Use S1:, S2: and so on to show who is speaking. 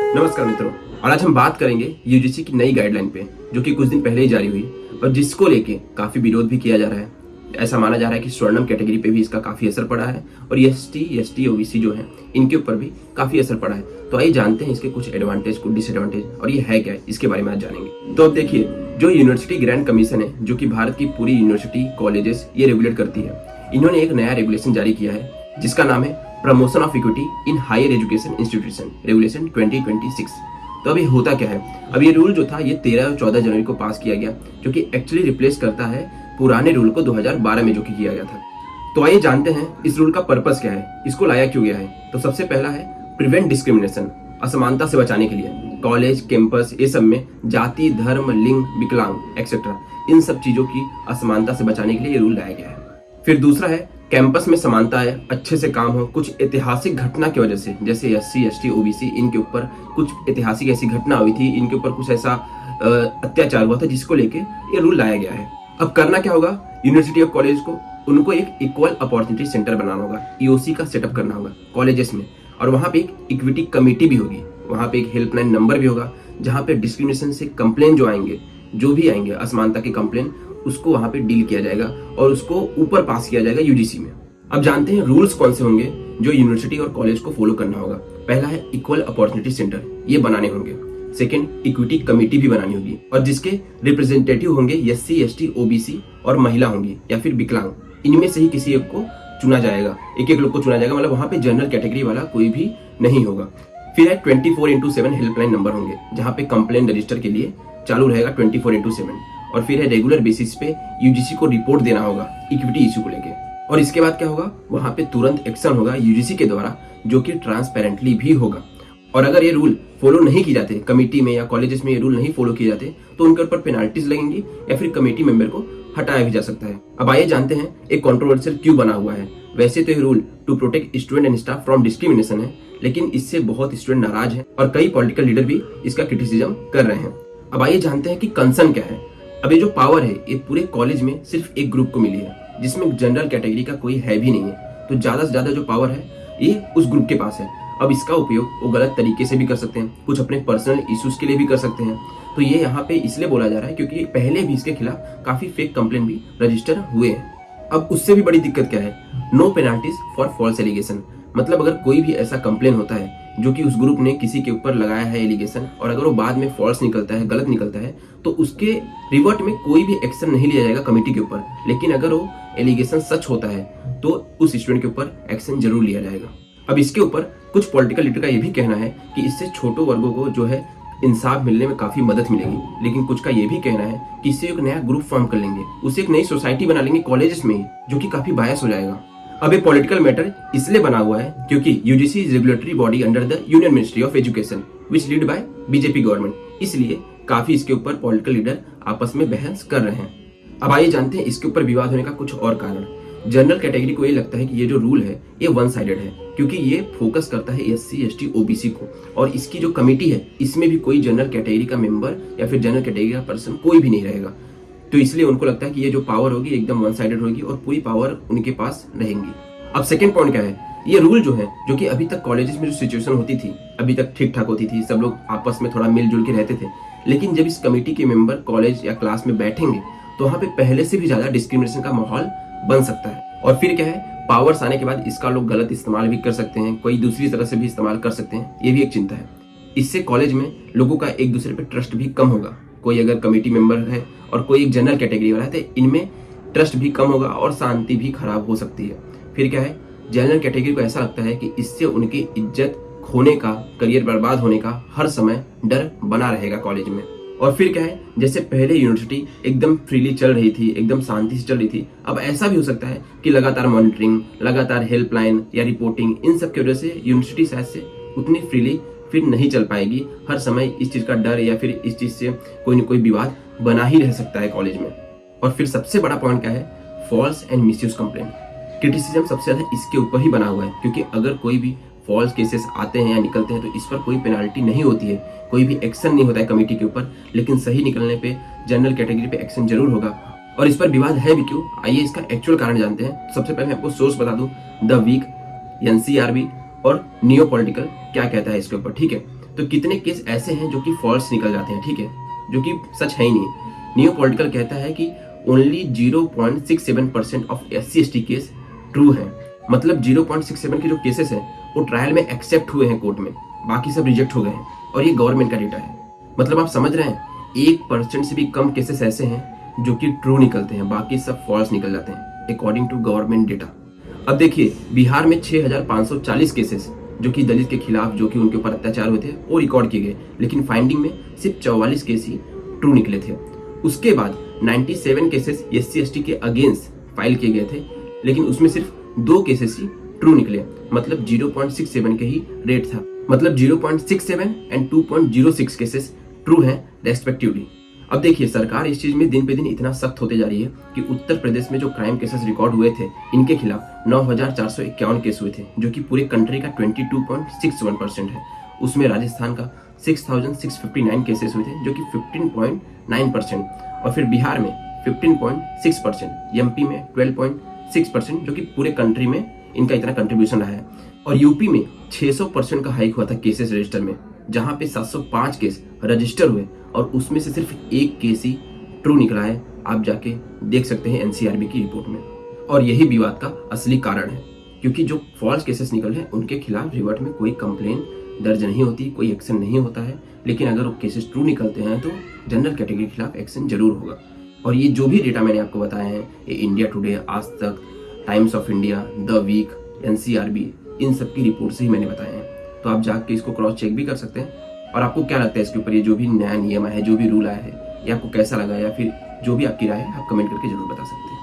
S1: नमस्कार मित्रों। और आज हम बात करेंगे यूजीसी की नई गाइडलाइन पे, जो कि कुछ दिन पहले ही जारी हुई और जिसको लेके काफी विरोध भी किया जा रहा है। ऐसा माना जा रहा है कि स्वर्णम कैटेगरी पे भी इसका काफी असर पड़ा है और एसटी, एसटी, ओबीसी जो है इनके ऊपर भी काफी असर पड़ा है। तो आइए जानते हैं इसके कुछ एडवांटेज, कुछ डिसएडवांटेज और ये है क्या, इसके बारे में आज जानेंगे। तो अब देखिए, जो यूनिवर्सिटी ग्रैंड कमीशन है, जो कि भारत की पूरी यूनिवर्सिटी कॉलेजेस ये रेगुलेट करती है, इन्होंने एक नया रेगुलेशन जारी किया है जिसका नाम है promotion of equity in higher education institution regulation 2026। तो अभी होता क्या है, अब ये रूल जो था ये 13 और 14 जनवरी को पास किया गया, जो कि एक्चुअली रिप्लेस करता है पुराने रूल को 2012 में जो कि किया गया था। तो आइए जानते हैं इस रूल का पर्पस क्या है, इसको लाया क्यों गया है। तो सबसे पहला है प्रिवेंट डिस्क्रिमिनेशन, असमानता से बचाने के लिए। कॉलेज, कैंपस, ये सब में जाति, धर्म, लिंग, विकलांग एक्सेट्रा इन सब चीजों की असमानता से बचाने के लिए ये रूल लाया गया है। फिर दूसरा है कैंपस में समानता है, अच्छे से काम हो। कुछ ऐतिहासिक घटना की वजह से, जैसे एससी, एसटी, ओबीसी, इनके ऊपर कुछ ऐतिहासिक ऐसी घटना हुई थी, इनके ऊपर कुछ ऐसा अत्याचार हुआ था जिसको लेके ये रूल लाया गया है। अब करना क्या होगा, यूनिवर्सिटी और कॉलेज को उनको एक इक्वल अपॉर्चुनिटी सेंटर बनाना होगा, ईओसी का सेटअप करना होगा कॉलेजेस में, और वहां पे एक इक्विटी कमेटी भी होगी, वहां पे एक हेल्पलाइन नंबर भी होगा जहां पे डिस्क्रिमिनेशन से कंप्लेन जो आएंगे, जो भी आएंगे असमानता के कंप्लेन, उसको वहां पे डील किया जाएगा और उसको ऊपर पास किया जाएगा यूजीसी में। अब जानते हैं रूल्स कौन से होंगे जो यूनिवर्सिटी और कॉलेज को फॉलो करना होगा। पहला है इक्वल अपॉर्चुनिटी सेंटर, ये बनाने होंगे। सेकंड, इक्विटी कमेटी भी बनानी होगी और जिसके रिप्रेजेंटेटिव होंगे एससी, एसटी, ओबीसी और महिला होंगी या फिर विकलांग, इनमें से ही किसी एक को चुना जाएगा, एक एक लोग को चुना जाएगा, मतलब वहां पे जनरल कैटेगरी वाला कोई भी नहीं होगा। फिर है 24/7 हेल्पलाइन नंबर होंगे जहां पे कंप्लेन रजिस्टर के लिए चालू रहेगा 24/7। और फिर है रेगुलर बेसिस पे यूजीसी को रिपोर्ट देना होगा इक्विटी इश्यू को लेके। और इसके बाद क्या होगा, वहां पे तुरंत एक्शन होगा यूजीसी के द्वारा, जो कि ट्रांसपेरेंटली भी होगा। और अगर ये रूल फॉलो नहीं किए जाते, कमेटी में या कॉलेजेस में ये रूल नहीं फॉलो किए जाते, तो उनके ऊपर पेनाल्टीज लगेंगी या फिर कमेटी मेंबर को हटाया भी जा सकता है। अब आइए जानते हैं एक कंट्रोवर्शियल क्यों बना हुआ है। वैसे तो ये rule to protect student and staff from discrimination है, लेकिन इससे बहुत स्टूडेंट नाराज हैं और कई पॉलिटिकल लीडर भी इसका क्रिटिसिज्म कर रहे हैं। अब आइए जानते हैं कि कंसर्न क्या है। अब ये जो पावर है ये पूरे कॉलेज में सिर्फ एक ग्रुप को मिली है, जिसमें जनरल कैटेगरी का कोई है भी नहीं है। तो ज्यादा से ज्यादा जो पावर है ये उस ग्रुप के पास है। अब इसका उपयोग वो गलत तरीके से भी कर सकते हैं, कुछ अपने पर्सनल इश्यूज के लिए भी कर सकते हैं। तो ये यहाँ पे इसलिए बोला जा रहा है क्योंकि पहले भी इसके खिलाफ काफी फेक कंप्लेन भी रजिस्टर हुए हैं। अब उससे भी बड़ी दिक्कत क्या है, no penalties for false allegation. मतलब अगर कोई भी ऐसा कंप्लेन होता है जो कि उस ग्रुप ने किसी के ऊपर लगाया है एलिगेशन, और अगर वो बाद में फॉल्स निकलता है, गलत निकलता है, तो उसके रिवर्ट में कोई भी एक्शन नहीं लिया जाएगा कमेटी के ऊपर। लेकिन अगर वो एलिगेशन सच होता है तो उस स्टूडेंट के ऊपर एक्शन जरूर लिया जाएगा। अब इसके ऊपर कुछ पॉलिटिकल लीडर का ये भी कहना है कि इससे छोटे वर्गों को जो है इंसाफ मिलने में काफी मदद मिलेगी। लेकिन कुछ का ये भी कहना है कि इससे एक नया ग्रुप फॉर्म कर लेंगे, उससे एक नई सोसाइटी बना लेंगे कॉलेजेस में ही, जो कि काफी बायस हो जाएगा। अब ये पॉलिटिकल मैटर इसलिए बना हुआ है क्योंकि UGC is regulatory body under the union ministry of education which lead by BJP government, इसलिए काफी इसके ऊपर पॉलिटिकल लीडर आपस में बहस कर रहे हैं। अब आइए जानते हैं इसके ऊपर विवाद होने का कुछ और कारण। जनरल कैटेगरी को ये लगता है कि ये जो रूल है ये वन साइडेड है, क्योंकि ये फोकस करता है एससी, एसटी, ओबीसी को, और इसकी जो कमेटी है इसमें भी कोई जनरल कैटेगरी का मेंबर या फिर जनरल कैटेगरी का पर्सन कोई भी नहीं रहेगा। तो इसलिए उनको लगता है कि ये जो पावर होगी एकदम वन साइडेड होगी और पूरी पावर उनके पास रहेंगी। अब सेकंड पॉइंट क्या है, ये रूल जो है, जो कि अभी तक कॉलेजेस में जो सिचुएशन होती थी अभी तक ठीक ठाक होती थी, सब लोग आपस में थोड़ा मिलजुल के रहते थे। लेकिन जब इस कमेटी के मेंबर कॉलेज या क्लास में बैठेंगे तो वहां पे पहले से भी ज्यादा डिस्क्रिमिनेशन का माहौल बन सकता है। और फिर क्या है, पावर्स आने के बाद इसका लोग गलत इस्तेमाल भी कर सकते हैं, कोई दूसरी तरह से भी इस्तेमाल कर सकते हैं, ये भी एक चिंता है। इससे कॉलेज में लोगों का एक दूसरे पे ट्रस्ट भी कम होगा। कोई अगर कमेटी मेंबर है और कोई एक जनरल कैटेगरी वाला है तो इनमें ट्रस्ट भी कम होगा और शांति भी खराब हो सकती है। फिर क्या है, जनरल कैटेगरी को ऐसा लगता है कि इससे उनकी इज्जत खोने का, करियर बर्बाद होने का हर समय डर बना रहेगा कॉलेज में। और फिर क्या है, जैसे पहले यूनिवर्सिटी एकदम फ्रीली चल रही थी, एकदम शांति से चल रही थी, अब ऐसा भी हो सकता है कि लगातार मॉनिटरिंग, लगातार हेल्पलाइन या रिपोर्टिंग, इन सब की वजह से यूनिवर्सिटी शायद से उतनी फ्रीली फिर नहीं चल पाएगी। हर समय इस चीज का डर या फिर इस चीज से कोई न कोई विवाद बना ही रह सकता है कॉलेज में। और फिर सबसे बड़ा पॉइंट क्या है, false and misuse complain. Criticism सबसे ज्यादा इसके ऊपर ही बना हुआ है, क्योंकि अगर कोई भी फॉल्स केसेस आते हैं या निकलते हैं तो इस पर कोई पेनाल्टी नहीं होती है, कोई भी एक्शन नहीं होता है कमेटी के ऊपर, लेकिन सही निकलने पे जनरल कैटेगरी पे एक्शन जरूर होगा। और इस पर विवाद है भी क्यों, आइए इसका एक्चुअल कारण जानते हैं। सबसे पहले मैं आपको सोर्स बता दूं, द वीक, एनसीआरबी और नियो पॉलिटिकल क्या कहता है इसके ऊपर, ठीक है। तो कितने केस ऐसे हैं जो कि फॉल्स निकल जाते हैं, ठीक है, जो कि सच है ही नहीं। न्यू पॉलिटिकल कहता है कि only 0.67% of SC/ST case true है। मतलब 0.67 के जो केसेस हैं वो ट्रायल में एक्सेप्ट हुए हैं कोर्ट में, बाकी सब रिजेक्ट हो गए हैं, और ये गवर्नमेंट का डेटा है। मतलब आप समझ रहे हैं, 1% से भी कम केसेस ऐसे हैं जो कि ट्रू निकलते हैं, बाकी सब फॉल्स निकल जाते हैं अकॉर्डिंग टू गवर्नमेंट डेटा। अब देखिए, बिहार में 6540 केसेस जो कि दलित के खिलाफ, जो कि उनके ऊपर अत्याचार हुए थे, वो रिकॉर्ड किए गए, लेकिन फाइंडिंग में सिर्फ 44 केस ही ट्रू निकले थे। उसके बाद 97 केसेस SC/ST के अगेंस्ट फाइल किए गए थे, लेकिन उसमें सिर्फ 2 केसेस ही ट्रू निकले। मतलब 0.67 के ही रेट था। मतलब 0.67 एंड 2.06 केसेस ट्रू हैं रेस्पेक्टिवली। अब देखिए, सरकार इस चीज में दिन पे दिन इतना सख्त होते जा रही है कि उत्तर प्रदेश में जो क्राइम केसेस रिकॉर्ड हुए थे, इनके खिलाफ 9451 केस हुए थे, जो कि पूरे कंट्री का 22.61% है। उसमें राजस्थान का 6659 केसेस हुए थे, जो कि 15.9%, और फिर बिहार में 15.6%, MP में 12.6%, जो कि पूरे कंट्री में इनका इतना कंट्रीब्यूशन रहा है। और यूपी में 600% का हाइक हुआ था केसेस रजिस्टर में, जहां पे 705 केस रजिस्टर हुए, और उसमें से सिर्फ 1 केस ही ट्रू निकला है। आप जाके देख सकते हैं NCRB की रिपोर्ट में। और यही विवाद का असली कारण है, क्योंकि जो फॉल्स केसेस निकल हैं उनके खिलाफ रिवर्ट में कोई कंप्लेन दर्ज नहीं होती, कोई एक्शन नहीं होता है। लेकिन अगर वो केसेस ट्रू निकलते हैं तो जनरल कैटेगरी के खिलाफ एक्शन जरूर होगा। और ये जो भी डेटा मैंने आपको बताया है, ये India today, Aaj Tak, Times of India, the Week, NCRB, इन सब की रिपोर्ट से ही मैंने बताए हैं। तो आप जाके इसको क्रॉस चेक भी कर सकते हैं। और आपको क्या लगता है इसके ऊपर, ये जो भी नया नियम है, जो भी रूल आया है, ये आपको कैसा लगा, या फिर जो भी आपकी राय है आप कमेंट करके जरूर बता सकते हैं।